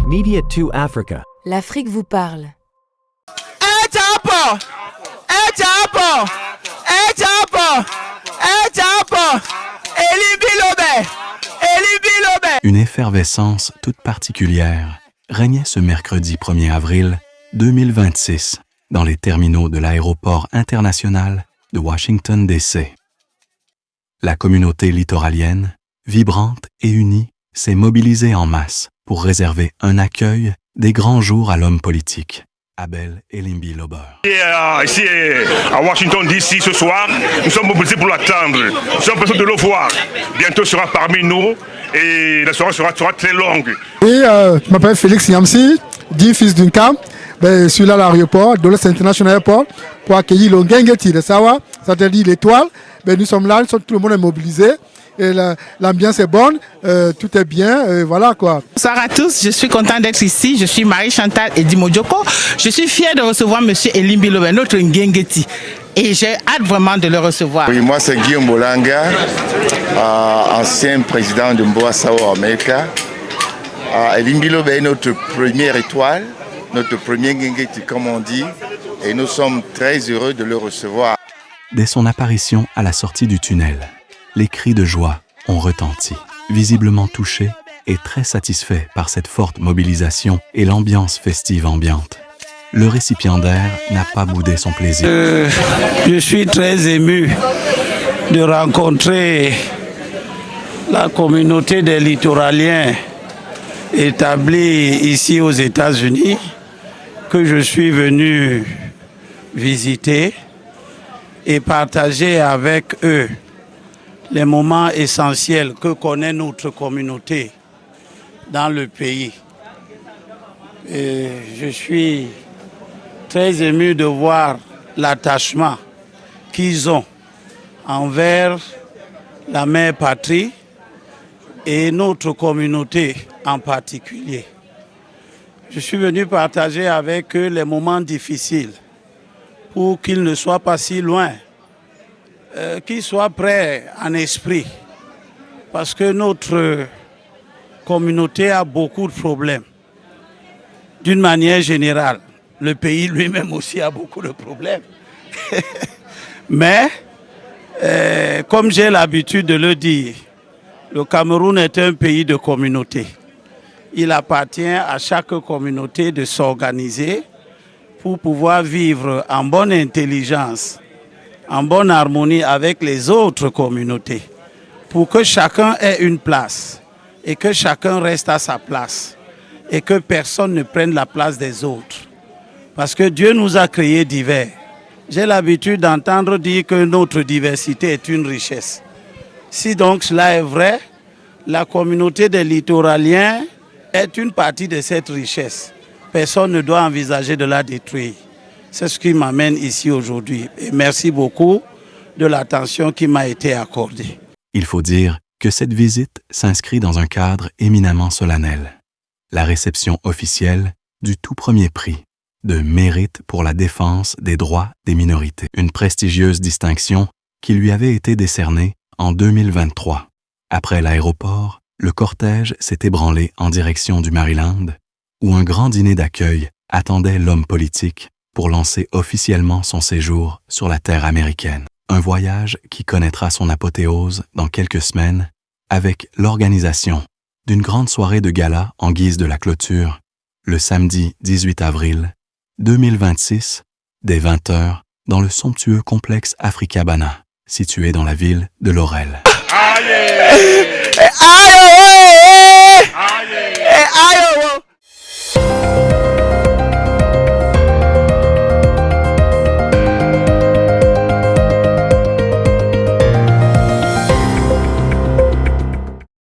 Media 2 Africa. L'Afrique vous parle. Une effervescence toute particulière régnait ce mercredi 1er avril 2026 dans les terminaux de l'aéroport international de Washington, D.C. La communauté littoralienne, vibrante et unie, s'est mobilisée en masse pour réserver un accueil des grands jours à l'homme politique, Abel Elimbi Lober. Ici à Washington DC ce soir, nous sommes mobilisés pour l'attendre. Nous sommes pressés de le voir. Bientôt il sera parmi nous et la soirée sera très longue. Oui, je m'appelle Félix Yamsi, dit fils d'une cam. Je suis là à l'aéroport, de l'Est International Airport, pour accueillir le Ngengeti de Sawa, c'est-à-dire l'étoile. Nous sommes là, tout le monde est mobilisé. Et l'ambiance est bonne, tout est bien, voilà quoi. Bonsoir à tous, je suis content d'être ici. Je suis Marie-Chantal Edimojoko. Je suis fière de recevoir M. Elimbi Lober, notre Ngengeti. Et j'ai hâte vraiment de le recevoir. Oui, moi c'est Guillaume Bolanga, ancien président de Mboa Sao America. Elimbi Lober est notre première étoile, notre premier Ngengeti comme on dit. Et nous sommes très heureux de le recevoir. Dès son apparition à la sortie du tunnel, les cris de joie ont retenti. Visiblement touchés et très satisfaits par cette forte mobilisation et l'ambiance festive ambiante, le récipiendaire n'a pas boudé son plaisir. Je suis très ému de rencontrer la communauté des littoraliens établie ici aux États-Unis, que je suis venu visiter et partager avec eux les moments essentiels que connaît notre communauté dans le pays. Et je suis très ému de voir l'attachement qu'ils ont envers la mère patrie et notre communauté en particulier. Je suis venu partager avec eux les moments difficiles pour qu'ils ne soient pas si loin, qu'ils soient prêts en esprit, parce que notre communauté a beaucoup de problèmes. D'une manière générale, le pays lui-même aussi a beaucoup de problèmes. Mais, comme j'ai l'habitude de le dire, le Cameroun est un pays de communauté. Il appartient à chaque communauté de s'organiser pour pouvoir vivre en bonne intelligence, en bonne harmonie avec les autres communautés, pour que chacun ait une place et que chacun reste à sa place et que personne ne prenne la place des autres. Parce que Dieu nous a créés divers. J'ai l'habitude d'entendre dire que notre diversité est une richesse. Si donc cela est vrai, la communauté des littoraliens est une partie de cette richesse. Personne ne doit envisager de la détruire. C'est ce qui m'amène ici aujourd'hui. Et merci beaucoup de l'attention qui m'a été accordée. Il faut dire que cette visite s'inscrit dans un cadre éminemment solennel. La réception officielle du tout premier prix de mérite pour la défense des droits des minorités. Une prestigieuse distinction qui lui avait été décernée en 2023. Après l'aéroport, le cortège s'est ébranlé en direction du Maryland, où un grand dîner d'accueil attendait l'homme politique pour lancer officiellement son séjour sur la terre américaine. Un voyage qui connaîtra son apothéose dans quelques semaines avec l'organisation d'une grande soirée de gala en guise de la clôture, le samedi 18 avril 2026, dès 20h, dans le somptueux complexe Africabana, situé dans la ville de Laurel. Aïe!